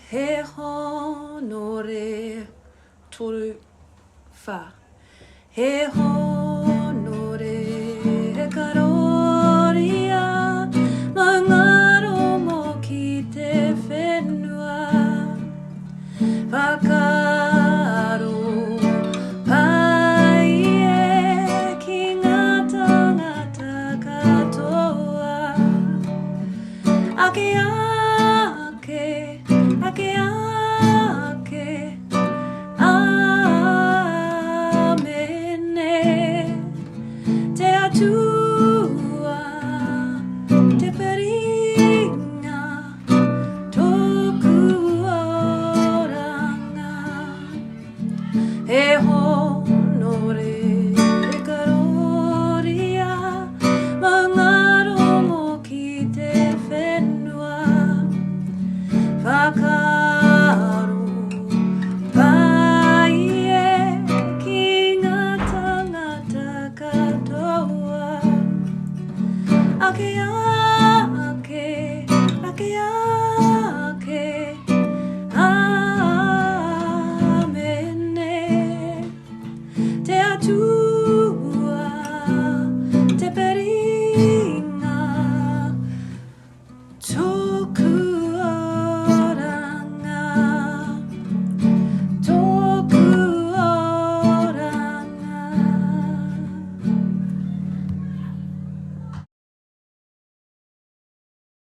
He honore toru fa. He honore karoria mangaro mo ki te whenua. Whakaro pai e ki ngā tangata katoa. Ake ake, ake ake, amene. Te atua, te peringa, toku oranga. He honore e karoria, mangaro mo ki te whenua. Whakaro pai e ki ngā tangata katoa. Ake ake, ake ake, amene. Te atua